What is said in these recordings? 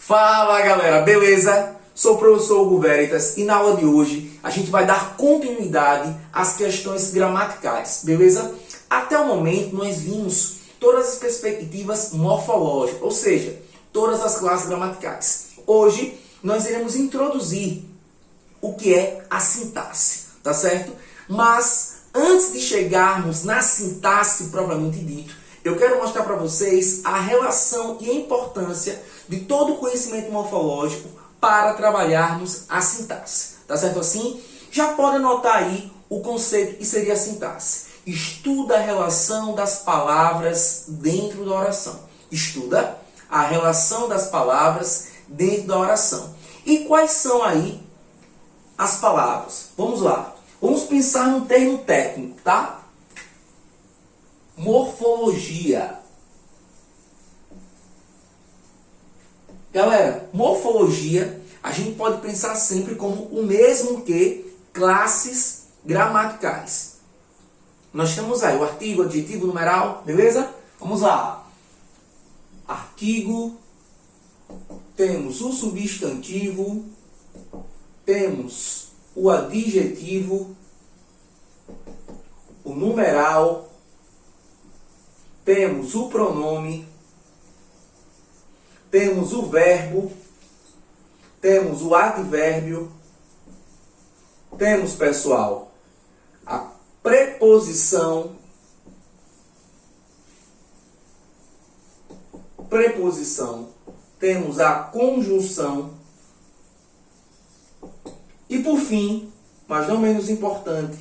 Fala galera, beleza? Sou o professor Hugo Veritas e na aula de hoje a gente vai dar continuidade às questões gramaticais, beleza? Até o momento nós vimos todas as perspectivas morfológicas, ou seja, todas as classes gramaticais. Hoje nós iremos introduzir o que é a sintaxe, tá certo? Mas antes de chegarmos na sintaxe propriamente dito, eu quero mostrar para vocês a relação e a importância de todo o conhecimento morfológico para trabalharmos a sintaxe. Tá certo assim? Já pode anotar aí o conceito que seria a sintaxe. Estuda a relação das palavras dentro da oração. Estuda a relação das palavras dentro da oração. E quais são aí as palavras? Vamos lá. Vamos pensar num termo técnico, tá? Morfologia. Galera, morfologia a gente pode pensar sempre como o mesmo que classes gramaticais. Nós temos aí o artigo, adjetivo, numeral, beleza? Vamos lá. Artigo, temos o substantivo, temos o adjetivo, o numeral, temos o pronome, temos o verbo, temos o advérbio, temos, pessoal, a preposição, temos a conjunção e, por fim, mas não menos importante,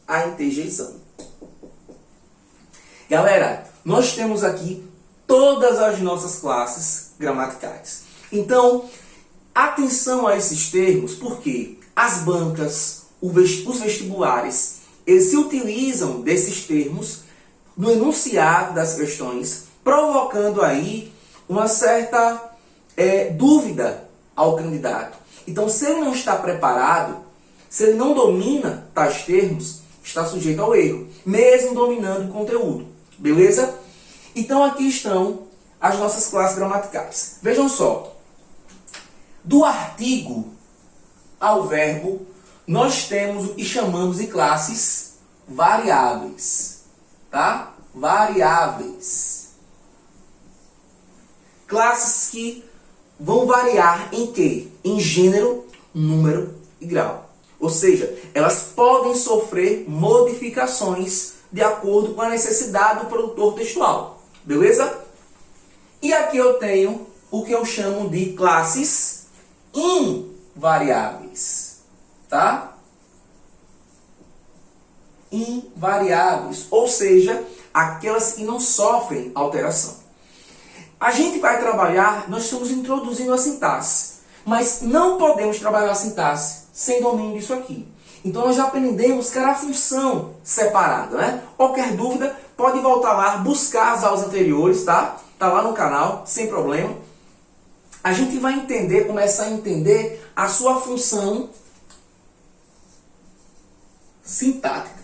a interjeição. Galera, nós temos aqui todas as nossas classes gramaticais. Então, atenção a esses termos, porque as bancas, os vestibulares, eles se utilizam desses termos no enunciado das questões, provocando aí uma certa dúvida ao candidato. Então, se ele não está preparado, se ele não domina tais termos, está sujeito ao erro, mesmo dominando o conteúdo. Beleza? Então, aqui estão as nossas classes gramaticais. Vejam só. Do artigo ao verbo, nós temos o que chamamos de classes variáveis. Tá? Variáveis. Classes que vão variar em quê? Em gênero, número e grau. Ou seja, elas podem sofrer modificações de acordo com a necessidade do produtor textual. Beleza? E aqui eu tenho o que eu chamo de classes invariáveis. Tá? Invariáveis. Ou seja, aquelas que não sofrem alteração. A gente vai trabalhar, nós estamos introduzindo a sintaxe. Mas não podemos trabalhar a sintaxe sem domínio disso aqui. Então nós já aprendemos cada função separada, né? Qualquer dúvida, pode voltar lá, buscar as aulas anteriores, tá? Tá lá no canal, sem problema. A gente vai entender, começar a entender a sua função sintática.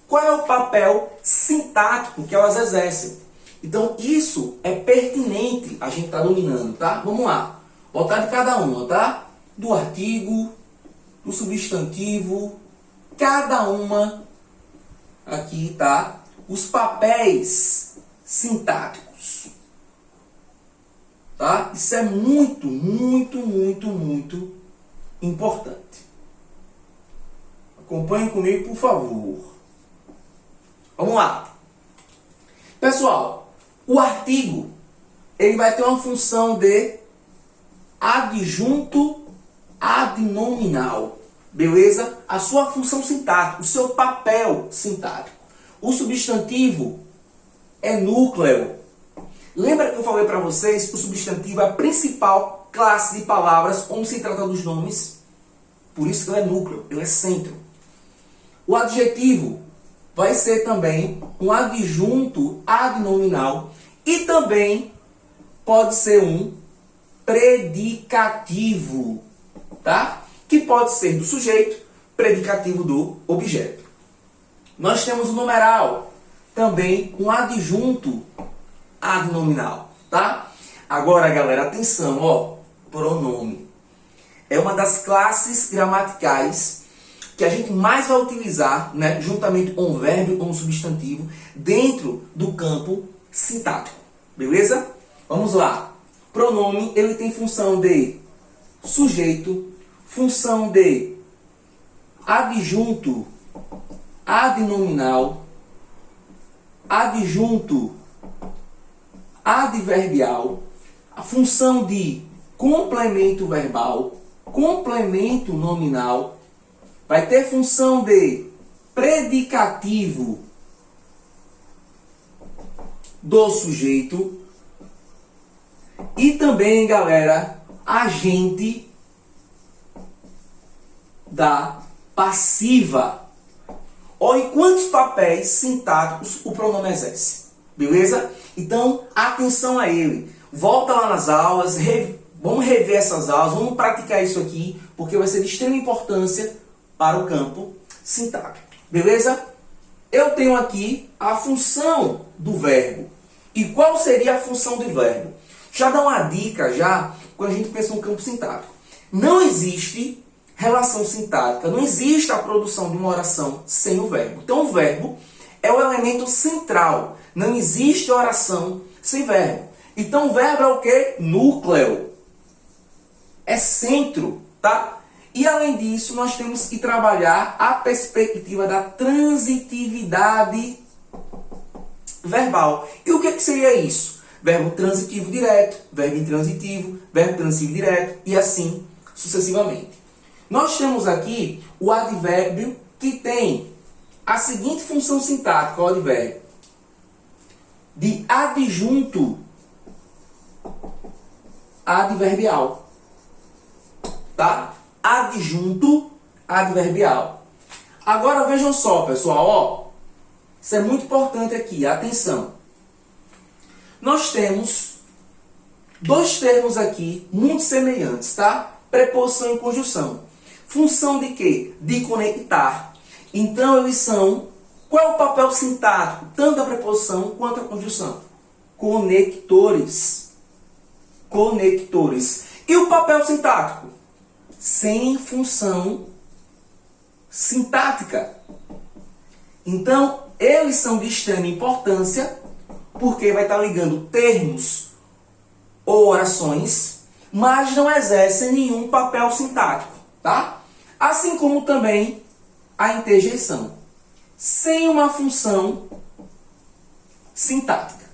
Qual é o papel sintático que elas exercem? Então isso é pertinente a gente estar dominando, tá? Vamos lá. Botar de cada uma, tá? Do artigo, do substantivo, cada uma aqui, tá? Os papéis sintáticos. Tá? Isso é muito, muito, muito, muito importante. Acompanhem comigo, por favor. Vamos lá. Pessoal, o artigo, ele vai ter uma função de adjunto adnominal. Beleza? A sua função sintática, o seu papel sintático. O substantivo é núcleo. Lembra que eu falei para vocês que o substantivo é a principal classe de palavras onde se trata dos nomes? Por isso que ele é núcleo, ele é centro. O adjetivo vai ser também um adjunto adnominal e também pode ser um predicativo, tá? Que pode ser do sujeito, predicativo do objeto. Nós temos o numeral, também um adjunto adnominal, tá? Agora, galera, atenção, ó, pronome. É uma das classes gramaticais que a gente mais vai utilizar, né, juntamente com o verbo e com o substantivo, dentro do campo sintático. Beleza? Vamos lá. Pronome, ele tem função de sujeito, função de adjunto, adnominal, adjunto, adverbial, a função de complemento verbal, complemento nominal, vai ter função de predicativo do sujeito e também, galera, agente da passiva. Olha quantos papéis sintáticos o pronome exerce. Beleza? Então, atenção a ele. Volta lá nas aulas, vamos rever essas aulas, vamos praticar isso aqui, porque vai ser de extrema importância para o campo sintático. Beleza? Eu tenho aqui a função do verbo. E qual seria a função do verbo? Já dá uma dica, já, quando a gente pensa no campo sintático. Não existe relação sintática, não existe a produção de uma oração sem o verbo. Então, o verbo é o elemento central. Não existe oração sem verbo. Então, o verbo é o quê? Núcleo. É centro, tá? E, além disso, nós temos que trabalhar a perspectiva da transitividade verbal. E o que seria isso? Verbo transitivo direto, verbo intransitivo, verbo transitivo direto e assim sucessivamente. Nós temos aqui o advérbio que tem a seguinte função sintática, o advérbio de adjunto adverbial, tá? Adjunto adverbial. Agora vejam só, pessoal, ó, isso é muito importante aqui, atenção. Nós temos dois termos aqui muito semelhantes, tá? Preposição e conjunção. Função de quê? De conectar. Então, eles são... Qual é o papel sintático? Tanto da preposição quanto da conjunção. Conectores. Conectores. E o papel sintático? Sem função sintática. Então, eles são de extrema importância, porque vai estar ligando termos ou orações, mas não exercem nenhum papel sintático, tá? Assim como também a interjeição, sem uma função sintática.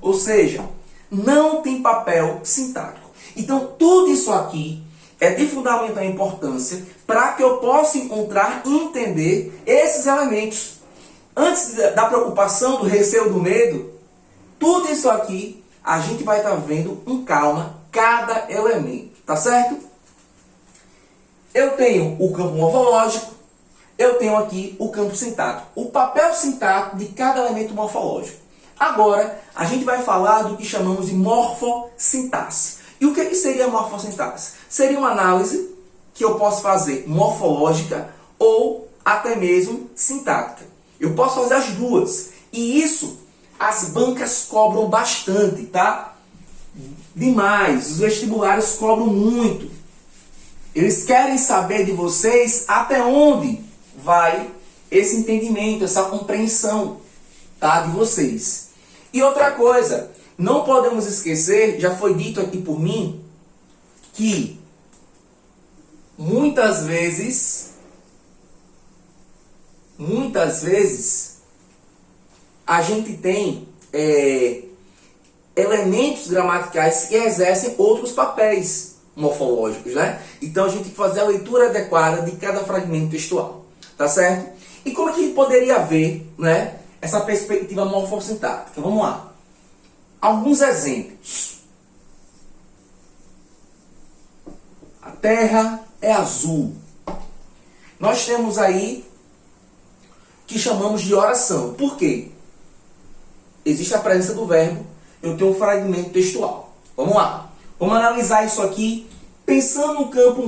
Ou seja, não tem papel sintático. Então, tudo isso aqui é de fundamental importância para que eu possa encontrar e entender esses elementos. Antes da preocupação, do receio, do medo, tudo isso aqui a gente vai estar vendo com calma cada elemento, tá certo? Eu tenho o campo morfológico, eu tenho aqui o campo sintático, o papel sintático de cada elemento morfológico. Agora, a gente vai falar do que chamamos de morfossintaxe. E o que seria a morfossintaxe? Seria uma análise que eu posso fazer morfológica ou até mesmo sintática. Eu posso fazer as duas. E isso as bancas cobram bastante, tá? Demais. Os vestibulares cobram muito. Eles querem saber de vocês até onde vai esse entendimento, essa compreensão, tá? De vocês. E outra coisa, não podemos esquecer, já foi dito aqui por mim, que muitas vezes a gente tem elementos gramaticais que exercem outros papéis morfológicos, né? Então a gente tem que fazer a leitura adequada de cada fragmento textual, tá certo? E como é que a gente poderia ver, né, essa perspectiva morfossintática? Vamos lá. Alguns exemplos. A terra é azul. Nós temos aí que chamamos de oração. Por quê? Existe a presença do verbo, eu tenho um fragmento textual. Vamos lá. Vamos analisar isso aqui pensando no campo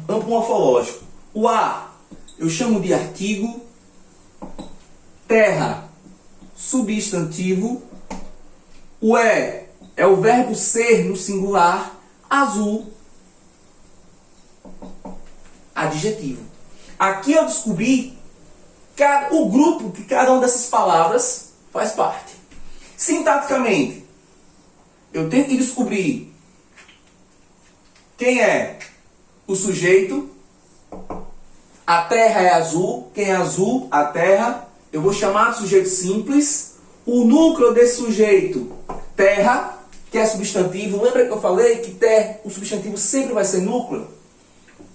morfológico. O A eu chamo de artigo, terra, substantivo, O é o verbo ser no singular. Azul, adjetivo. Aqui eu descobri o grupo que cada uma dessas palavras faz parte. Sintaticamente, eu tenho que descobrir quem é o sujeito. A terra é azul. Quem é azul? A terra. Eu vou chamar de sujeito simples. O núcleo desse sujeito, terra, que é substantivo. Lembra que eu falei que o substantivo sempre vai ser núcleo?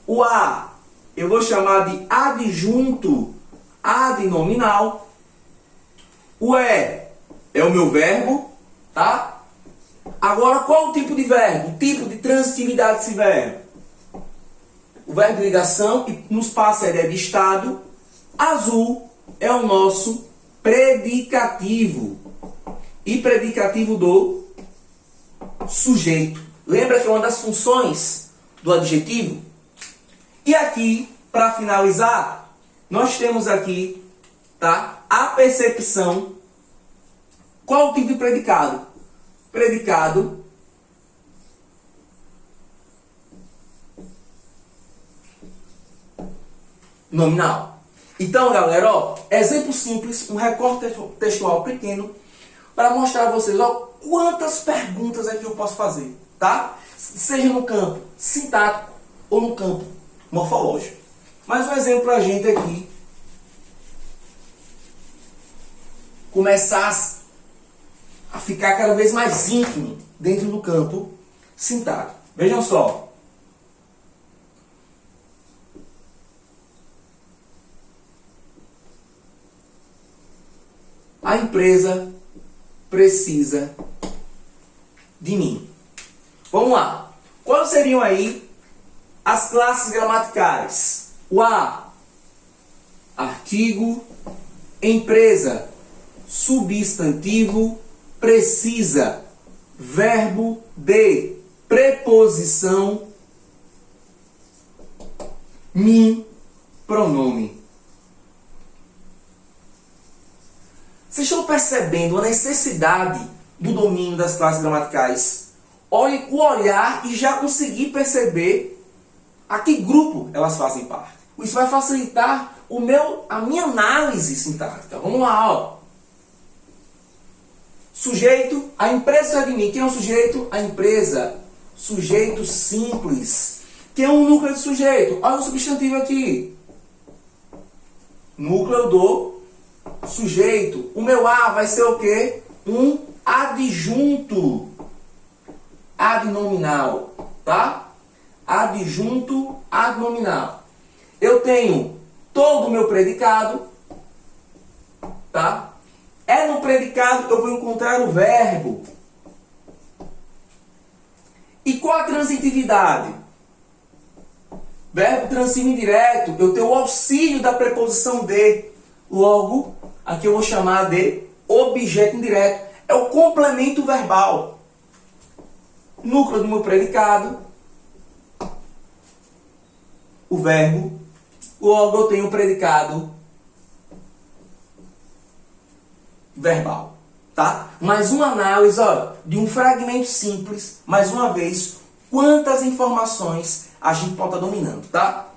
O a, eu vou chamar de adjunto adnominal. O é o meu verbo, tá? Agora, qual o tipo de verbo? O tipo de transitividade desse verbo? O verbo de ligação, que nos passa a ideia de estado. Azul é o nosso predicativo. E predicativo do sujeito. Lembra que é uma das funções do adjetivo? E aqui, para finalizar, nós temos aqui, tá, a percepção. Qual o tipo de predicado? Predicado nominal. Então, galera, ó, exemplo simples, um recorte textual pequeno para mostrar a vocês, ó, quantas perguntas aqui eu posso fazer, tá? Seja no campo sintático ou no campo morfológico. Mais um exemplo para a gente aqui começar a ficar cada vez mais íntimo dentro do campo sintático. Vejam só. A empresa precisa de mim. Vamos lá. Quais seriam aí as classes gramaticais? O a, artigo. Empresa, substantivo. Precisa, verbo de preposição. Mim, pronome. Vocês estão percebendo a necessidade do domínio das classes gramaticais? Olhe o olhar e já conseguir perceber a que grupo elas fazem parte. Isso vai facilitar a minha análise sintática. Vamos lá, ó. Sujeito, a empresa de mim. Quem é o sujeito? A empresa. Sujeito simples. Quem é o núcleo de sujeito? Olha o substantivo aqui. Núcleo do sujeito. O meu a vai ser o quê? Um adjunto adnominal, tá? Adjunto adnominal. Eu tenho todo o meu predicado, tá? No predicado eu vou encontrar o verbo. E qual a transitividade? Verbo transitivo indireto, eu tenho o auxílio da preposição de. Logo, aqui eu vou chamar de objeto indireto. É o complemento verbal. Núcleo do meu predicado. O verbo. Logo, eu tenho o predicado verbal. Tá? Mais uma análise, ó, de um fragmento simples. Mais uma vez, quantas informações a gente pode estar dominando, tá?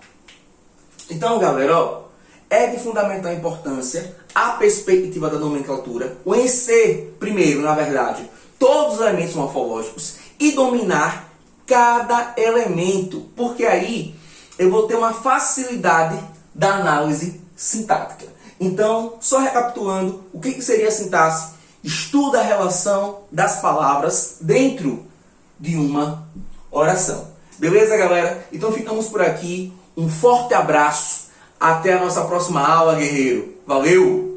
Então, galera, ó, é de fundamental importância a perspectiva da nomenclatura, conhecer primeiro, na verdade, todos os elementos morfológicos e dominar cada elemento, porque aí eu vou ter uma facilidade da análise sintática. Então, só recapitulando, o que seria a sintaxe? Estuda a relação das palavras dentro de uma oração. Beleza, galera? Então ficamos por aqui. Um forte abraço. Até a nossa próxima aula, guerreiro. Valeu!